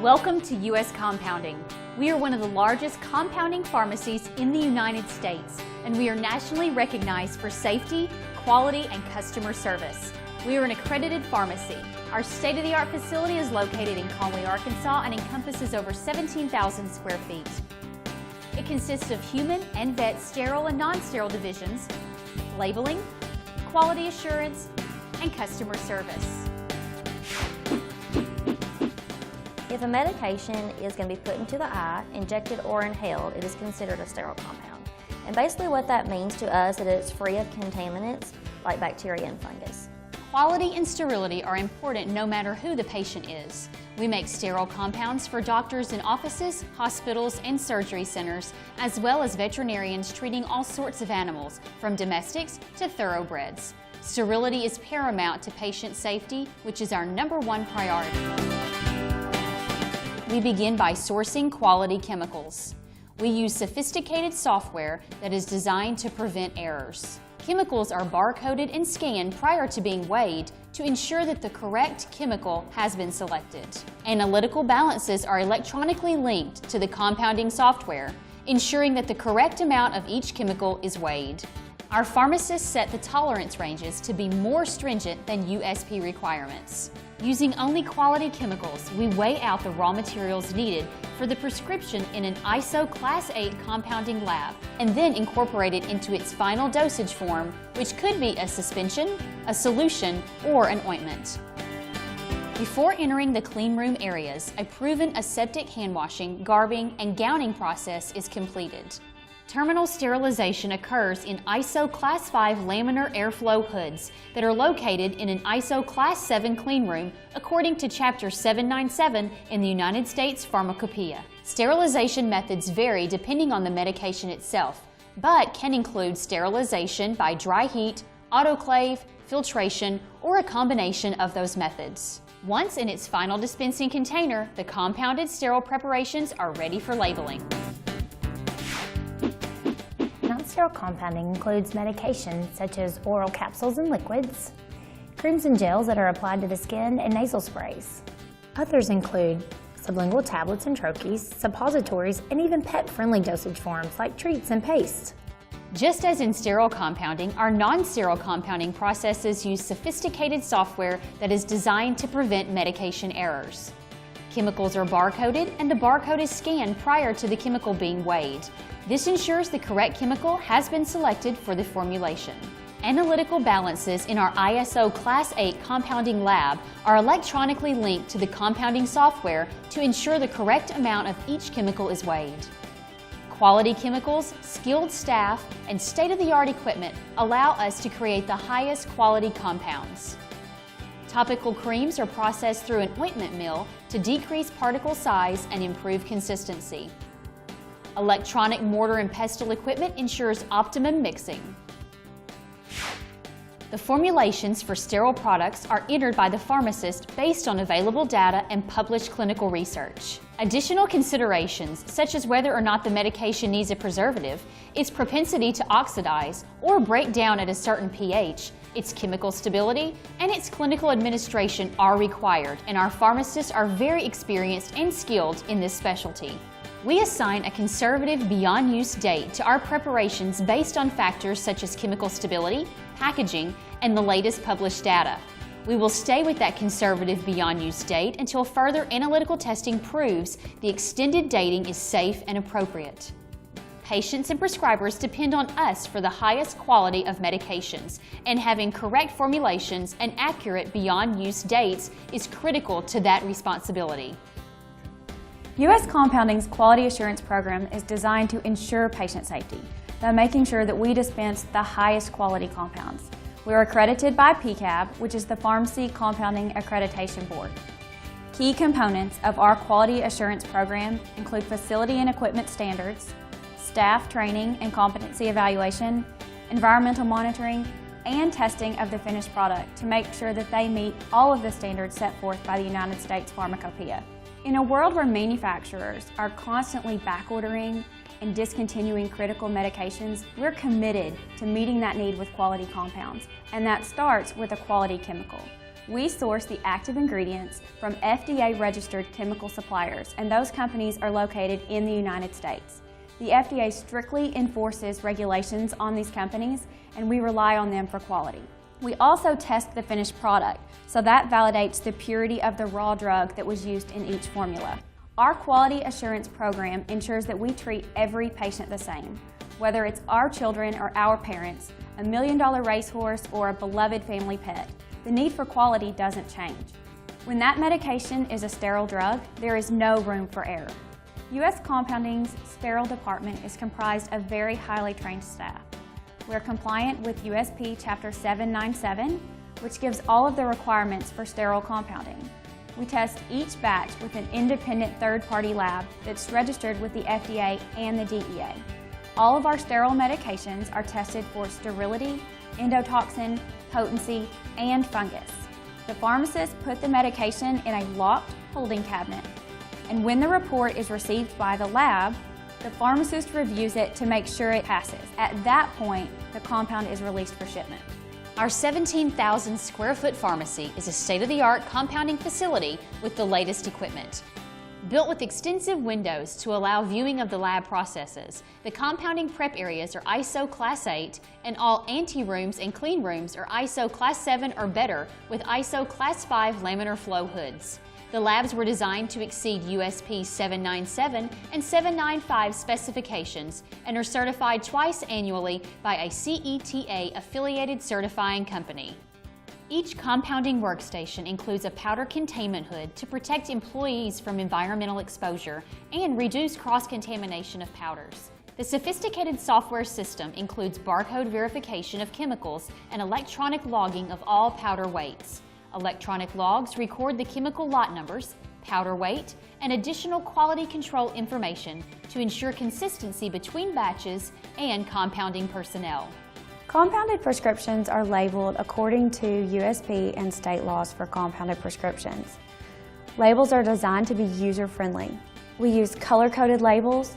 Welcome to U.S. Compounding. We are one of the largest compounding pharmacies in the United States, and we are nationally recognized for safety, quality, and customer service. We are an accredited pharmacy. Our state-of-the-art facility is located in Conway, Arkansas, and encompasses over 17,000 square feet. It consists of human and vet sterile and non-sterile divisions, labeling, quality assurance, and customer service. If a medication is going to be put into the eye, injected or inhaled, it is considered a sterile compound. And basically what that means to us is that it's free of contaminants like bacteria and fungus. Quality and sterility are important no matter who the patient is. We make sterile compounds for doctors in offices, hospitals, and surgery centers, as well as veterinarians treating all sorts of animals, from domestics to thoroughbreds. Sterility is paramount to patient safety, which is our #1 priority. We begin by sourcing quality chemicals. We use sophisticated software that is designed to prevent errors. Chemicals are barcoded and scanned prior to being weighed to ensure that the correct chemical has been selected. Analytical balances are electronically linked to the compounding software, ensuring that the correct amount of each chemical is weighed. Our pharmacists set the tolerance ranges to be more stringent than USP requirements. Using only quality chemicals, we weigh out the raw materials needed for the prescription in an ISO Class 8 compounding lab, and then incorporate it into its final dosage form, which could be a suspension, a solution, or an ointment. Before entering the clean room areas, a proven aseptic hand washing, garbing, and gowning process is completed. Terminal sterilization occurs in ISO Class 5 laminar airflow hoods that are located in an ISO Class 7 cleanroom according to Chapter 797 in the United States Pharmacopoeia. Sterilization methods vary depending on the medication itself, but can include sterilization by dry heat, autoclave, filtration, or a combination of those methods. Once in its final dispensing container, the compounded sterile preparations are ready for labeling. Non-sterile compounding includes medications such as oral capsules and liquids, creams and gels that are applied to the skin, and nasal sprays. Others include sublingual tablets and troches, suppositories, and even pet-friendly dosage forms like treats and pastes. Just as in sterile compounding, our non-sterile compounding processes use sophisticated software that is designed to prevent medication errors. Chemicals are barcoded, and the barcode is scanned prior to the chemical being weighed. This ensures the correct chemical has been selected for the formulation. Analytical balances in our ISO Class 8 compounding lab are electronically linked to the compounding software to ensure the correct amount of each chemical is weighed. Quality chemicals, skilled staff, and state-of-the-art equipment allow us to create the highest quality compounds. Topical creams are processed through an ointment mill to decrease particle size and improve consistency. Electronic mortar and pestle equipment ensures optimum mixing. The formulations for sterile products are entered by the pharmacist based on available data and published clinical research. Additional considerations, such as whether or not the medication needs a preservative, its propensity to oxidize or break down at a certain pH, its chemical stability, and its clinical administration are required, and our pharmacists are very experienced and skilled in this specialty. We assign a conservative beyond use date to our preparations based on factors such as chemical stability, packaging, and the latest published data. We will stay with that conservative beyond use date until further analytical testing proves the extended dating is safe and appropriate. Patients and prescribers depend on us for the highest quality of medications, and having correct formulations and accurate beyond use dates is critical to that responsibility. U.S. Compounding's Quality Assurance Program is designed to ensure patient safety by making sure that we dispense the highest quality compounds. We are accredited by PCAB, which is the Pharmacy Compounding Accreditation Board. Key components of our Quality Assurance Program include facility and equipment standards, staff training and competency evaluation, environmental monitoring, and testing of the finished product to make sure that they meet all of the standards set forth by the United States Pharmacopoeia. In a world where manufacturers are constantly backordering and discontinuing critical medications, we're committed to meeting that need with quality compounds, and that starts with a quality chemical. We source the active ingredients from FDA-registered chemical suppliers, and those companies are located in the United States. The FDA strictly enforces regulations on these companies, and we rely on them for quality. We also test the finished product, so that validates the purity of the raw drug that was used in each formula. Our quality assurance program ensures that we treat every patient the same, whether it's our children or our parents, a $1 million racehorse or a beloved family pet. The need for quality doesn't change. When that medication is a sterile drug, there is no room for error. U.S. Compounding's sterile department is comprised of very highly trained staff. We're compliant with USP Chapter 797, which gives all of the requirements for sterile compounding. We test each batch with an independent third-party lab that's registered with the FDA and the DEA. All of our sterile medications are tested for sterility, endotoxin, potency, and fungus. The pharmacists put the medication in a locked holding cabinet, and when the report is received by the lab, the pharmacist reviews it to make sure it passes. At that point, the compound is released for shipment. Our 17,000 square foot pharmacy is a state-of-the-art compounding facility with the latest equipment. Built with extensive windows to allow viewing of the lab processes, the compounding prep areas are ISO Class 8 and all ante-rooms and clean rooms are ISO Class 7 or better with ISO Class 5 laminar flow hoods. The labs were designed to exceed USP 797 and 795 specifications and are certified twice annually by a CETA-affiliated certifying company. Each compounding workstation includes a powder containment hood to protect employees from environmental exposure and reduce cross-contamination of powders. The sophisticated software system includes barcode verification of chemicals and electronic logging of all powder weights. Electronic logs record the chemical lot numbers, powder weight, and additional quality control information to ensure consistency between batches and compounding personnel. Compounded prescriptions are labeled according to USP and state laws for compounded prescriptions. Labels are designed to be user-friendly. We use color-coded labels,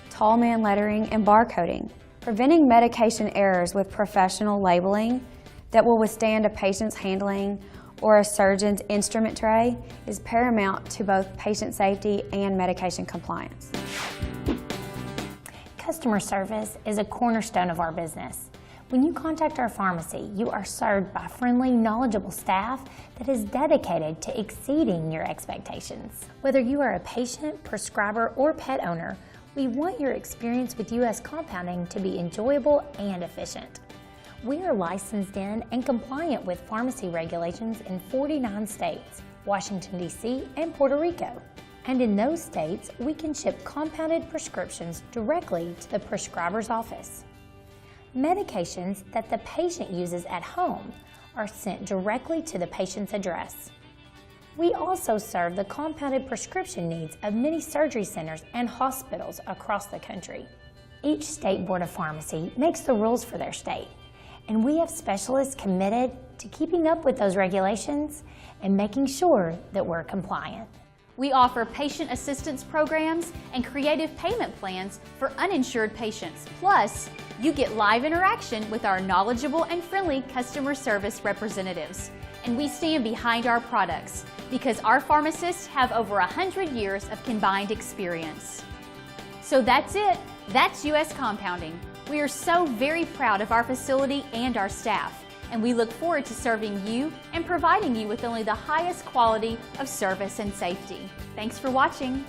tall man lettering, and barcoding. Preventing medication errors with professional labeling that will withstand a patient's handling or a surgeon's instrument tray is paramount to both patient safety and medication compliance. Customer service is a cornerstone of our business. When you contact our pharmacy, you are served by friendly, knowledgeable staff that is dedicated to exceeding your expectations. Whether you are a patient, prescriber, or pet owner, we want your experience with U.S. Compounding to be enjoyable and efficient. We are licensed in and compliant with pharmacy regulations in 49 states, Washington, D.C., and Puerto Rico. And in those states, we can ship compounded prescriptions directly to the prescriber's office. Medications that the patient uses at home are sent directly to the patient's address. We also serve the compounded prescription needs of many surgery centers and hospitals across the country. Each state board of pharmacy makes the rules for their state, and we have specialists committed to keeping up with those regulations and making sure that we're compliant. We offer patient assistance programs and creative payment plans for uninsured patients. Plus, you get live interaction with our knowledgeable and friendly customer service representatives. And we stand behind our products because our pharmacists have over 100 years of combined experience. So that's it. That's U.S. Compounding. We are so very proud of our facility and our staff, and we look forward to serving you and providing you with only the highest quality of service and safety. Thanks for watching.